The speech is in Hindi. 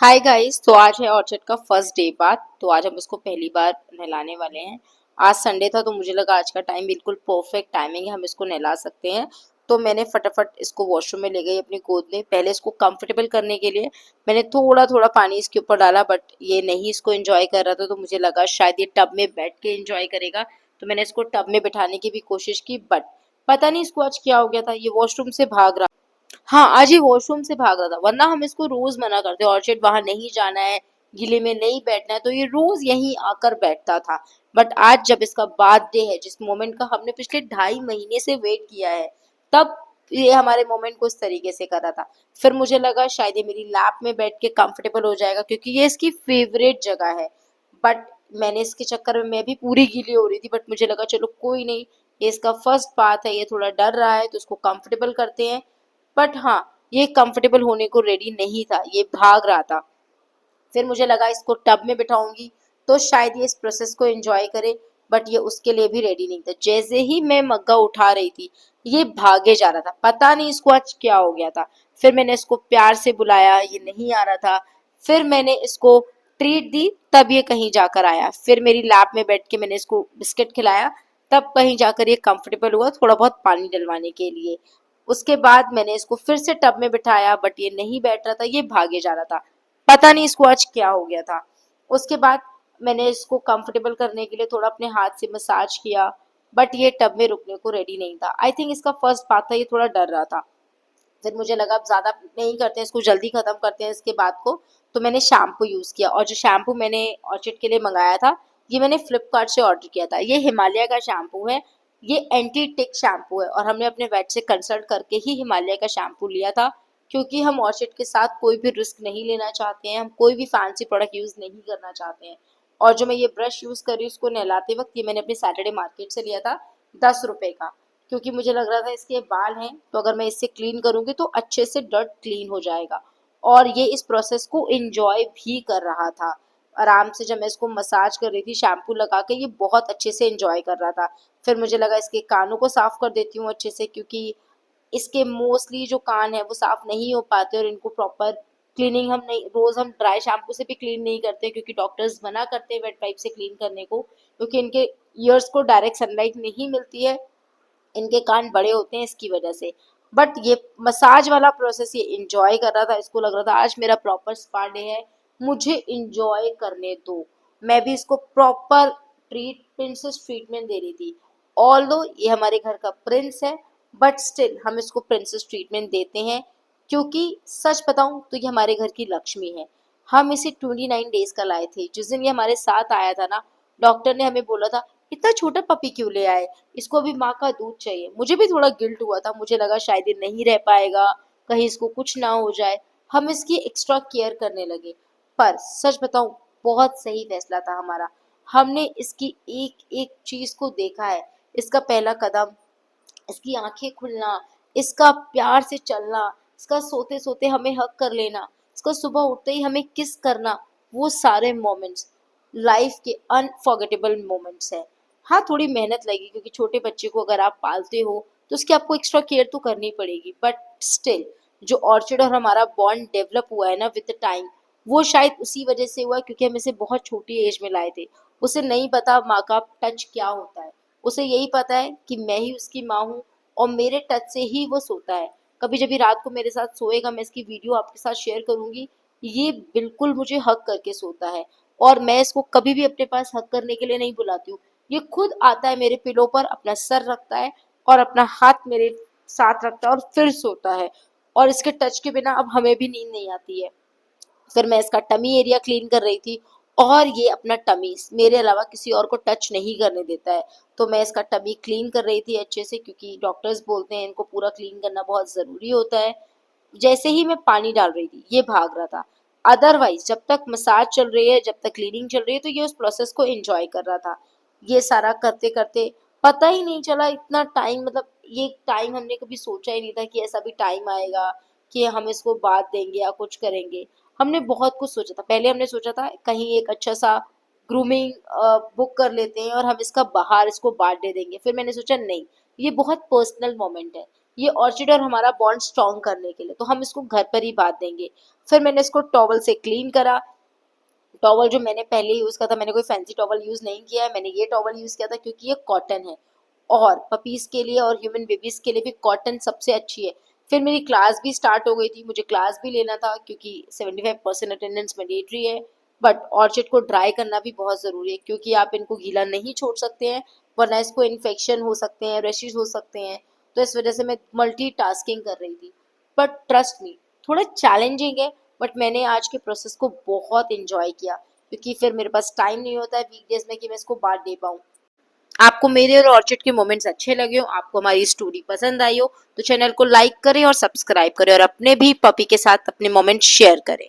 Hi guys. तो आज है ऑर्चिड का फर्स्ट डे बाद। तो आज हम इसको पहली बार नहलाने वाले हैं। आज संडे था तो मुझे लगा आज का टाइम बिल्कुल परफेक्ट टाइमिंग है, हम इसको नहला सकते हैं। तो मैंने फटाफट इसको वॉशरूम में ले गई अपनी गोद में। पहले इसको कंफर्टेबल करने के लिए मैंने थोड़ा थोड़ा पानी इसके ऊपर डाला, बट ये नहीं इसको एंजॉय कर रहा था। तो मुझे लगा शायद ये टब में बैठ के एंजॉय करेगा, तो मैंने इसको टब में बिठाने की भी कोशिश की, बट पता नहीं इसको आज क्या हो गया था, ये वॉशरूम से भाग रहा। हाँ, आज ये वॉशरूम से भाग रहा था, वरना हम इसको रोज मना करते ऑर्चिड वहां नहीं जाना है, गीले में नहीं बैठना है, तो ये रोज यहीं आकर बैठता था। बट आज जब इसका बर्थडे है, जिस मोमेंट का हमने पिछले 2.5 महीने से वेट किया है, तब ये हमारे मोमेंट को इस तरीके से कर रहा था। फिर मुझे लगा शायद ये मेरी लैप में बैठ के कंफर्टेबल हो जाएगा, क्योंकि ये इसकी फेवरेट जगह है। बट मैंने इसके चक्कर में मैं भी पूरी गीली हो रही थी, बट मुझे लगा चलो कोई नहीं, ये इसका फर्स्ट बात है, ये थोड़ा डर रहा है, तो इसको कंफर्टेबल करते हैं। बट हाँ, ये कंफर्टेबल होने को रेडी नहीं था, ये भाग रहा था। फिर मुझे लगा इसको टब में बिठाऊंगी तो शायद ये इस प्रोसेस को एंजॉय करे, बट ये उसके लिए भी रेडी नहीं था। जैसे ही मैं मग्गा उठा रही थी, ये भागे जा रहा था। पता नहीं इसको आज क्या हो गया था। फिर मैंने इसको प्यार से बुलाया, ये नहीं आ रहा था। फिर मैंने इसको ट्रीट दी, तब ये कहीं जाकर आया। फिर मेरी लैप में बैठ के मैंने इसको बिस्किट खिलाया, तब कहीं जाकर ये कंफर्टेबल हुआ थोड़ा बहुत पानी डलवाने के लिए। उसके बाद मैंने इसको फिर से टब में बिठाया, बट ये नहीं बैठ रहा था, ये भागे जा रहा था। पता नहीं इसको आज क्या हो गया था। उसके बाद मैंने इसको कंफर्टेबल करने के लिए थोड़ा अपने हाथ से मसाज किया, बट ये टब में रुकने को रेडी नहीं था। आई थिंक इसका फर्स्ट पार्ट था, ये थोड़ा डर रहा था। फिर मुझे लगा अब ज़्यादा नहीं करते हैं, इसको जल्दी ख़त्म करते हैं इसके बाद को। तो मैंने शैम्पू यूज़ किया, और जो शैम्पू मैंने ऑर्चिड के लिए मंगाया था, ये मैंने फ्लिपकार्ट से ऑर्डर किया था। ये हिमालय का शैम्पू है, ये एंटी टिक शैम्पू है, और हमने अपने वेट से कंसल्ट करके ही हिमालय का शैम्पू लिया था, क्योंकि हम ऑर्चिड के साथ कोई भी रिस्क नहीं लेना चाहते हैं, हम कोई भी फैंसी प्रोडक्ट यूज़ नहीं करना चाहते हैं। और जो मैं ये ब्रश यूज़ कर रही हूँ इसको नहलाते वक्त, ये मैंने अपने सैटरडे मार्केट से लिया था, 10 रुपए का। क्योंकि मुझे लग रहा था इसके बाल हैं, तो अगर मैं इससे क्लीन करूंगी तो अच्छे से डर्ट क्लीन हो जाएगा। और ये इस प्रोसेस को एंजॉय भी कर रहा था आराम से। जब मैं इसको मसाज कर रही थी शैम्पू लगा के, ये बहुत अच्छे से एंजॉय कर रहा था। फिर मुझे लगा इसके कानों को साफ कर देती हूँ अच्छे से, क्योंकि इसके मोस्टली जो कान है वो साफ नहीं हो पाते, और इनको प्रॉपर क्लीनिंग हम नहीं, रोज हम ड्राई शैम्पू से भी क्लीन नहीं करते, क्योंकि डॉक्टर्स मना करते हैं वेट वाइप से क्लीन करने को, क्योंकि इनके ईयर्स को डायरेक्ट सनलाइट नहीं मिलती है, इनके कान बड़े होते हैं इसकी वजह से। बट ये मसाज वाला प्रोसेस ये इंजॉय कर रहा था, इसको लग रहा था आज मेरा प्रॉपर स्पा डे है, मुझे इंजॉय करने दो। मैं भी इसको प्रॉपर प्रिंसेस ट्रीटमेंट दे रही थी। ऑल्दो ये हमारे घर का प्रिंस है, बट स्टिल हम इसको प्रिंसेस ट्रीटमेंट देते हैं, क्योंकि सच बताऊं तो ये हमारे घर की लक्ष्मी है। हम इसे 29 डेज का लाए थे। जिस दिन ये हमारे साथ आया था ना, डॉक्टर ने हमें बोला था इतना छोटा पपी क्यों ले आए, इसको अभी माँ का दूध चाहिए। मुझे भी थोड़ा गिल्ट हुआ था, मुझे लगा शायद ये नहीं रह पाएगा, कहीं इसको कुछ ना हो जाए। हम इसकी एक्स्ट्रा केयर करने लगे। पर सच बताऊं, बहुत सही फैसला था हमारा। हमने इसकी एक एक चीज को देखा है, इसका पहला कदम, इसकी आंखें खुलना, इसका प्यार से चलना, इसका सोते सोते हमें हक कर लेना, इसका सुबह उठते ही हमें किस करना, वो सारे मोमेंट्स लाइफ के अनफॉरगेटेबल मोमेंट्स हैं। हाँ, थोड़ी मेहनत लगेगी, क्योंकि छोटे बच्चे को अगर आप पालते हो तो उसकी आपको एक्स्ट्रा केयर तो करनी पड़ेगी, बट स्टिल जो ऑर्चिड और हमारा बॉन्ड डेवलप हुआ है ना विद टाइम, वो शायद उसी वजह से हुआ क्योंकि हम इसे बहुत छोटी एज में लाए थे। उसे नहीं पता माँ का टच क्या होता है, उसे यही पता है कि मैं ही उसकी माँ हूँ, और मेरे टच से ही वो सोता है। कभी जब भी रात को मेरे साथ सोएगा, मैं इसकी वीडियो आपके साथ शेयर करूंगी, ये बिल्कुल मुझे हक करके सोता है। और मैं इसको कभी भी अपने पास हक करने के लिए नहीं बुलाती हूँ, ये खुद आता है मेरे पिलो पर, अपना सर रखता है और अपना हाथ मेरे साथ रखता है और फिर सोता है। और इसके टच के बिना अब हमें भी नींद नहीं आती है। फिर मैं इसका टमी एरिया क्लीन कर रही थी, और ये अपना टमी मेरे अलावा किसी और को टच नहीं करने देता है। तो मैं इसका टमी क्लीन कर रही थी अच्छे से, क्योंकि डॉक्टर्स बोलते हैं इनको पूरा क्लीन करना बहुत ज़रूरी होता है। जैसे ही मैं पानी डाल रही थी, ये भाग रहा था। अदरवाइज जब तक मसाज चल रही है, जब तक क्लीनिंग चल रही है, तो ये उस प्रोसेस को एंजॉय कर रहा था। ये सारा करते करते पता ही नहीं चला इतना टाइम, मतलब ये टाइम हमने कभी सोचा ही नहीं था कि ऐसा भी टाइम आएगा कि हम इसको बांध देंगे या कुछ करेंगे। हमने बहुत कुछ सोचा था। पहले हमने सोचा था कहीं एक अच्छा सा ग्रूमिंग बुक कर लेते हैं और हम इसका बाहर इसको बांट दे देंगे। फिर मैंने सोचा नहीं, ये बहुत पर्सनल मोमेंट है, ये ऑर्चिड और हमारा बॉन्ड स्ट्रॉन्ग करने के लिए, तो हम इसको घर पर ही बांध देंगे। फिर मैंने इसको टॉवल से क्लीन करा। टॉवल जो मैंने पहले यूज किया था, मैंने कोई फैंसी टॉवल यूज नहीं किया है, मैंने ये टॉवल यूज किया था क्योंकि ये कॉटन है, और पपीज के लिए और ह्यूमन बेबीज के लिए भी कॉटन सबसे अच्छी है। फिर मेरी क्लास भी स्टार्ट हो गई थी, मुझे क्लास भी लेना था क्योंकि 75% अटेंडेंस मैंडेटरी है। बट ऑर्चिड को ड्राई करना भी बहुत ज़रूरी है क्योंकि आप इनको गीला नहीं छोड़ सकते हैं, वरना इसको इन्फेक्शन हो सकते हैं, रैशेज हो सकते हैं। तो इस वजह से मैं मल्टीटास्किंग कर रही थी। बट ट्रस्ट मी, थोड़ा चैलेंजिंग है, बट मैंने आज के प्रोसेस को बहुत इंजॉय किया क्योंकि फिर मेरे पास टाइम नहीं होता है वीकडेज में कि मैं इसको बांट दे पाऊँ। आपको मेरे और ऑर्चिड के मोमेंट्स अच्छे लगे हो, आपको हमारी स्टोरी पसंद आई हो, तो चैनल को लाइक करें और सब्सक्राइब करें और अपने भी पपी के साथ अपने मोमेंट्स शेयर करें।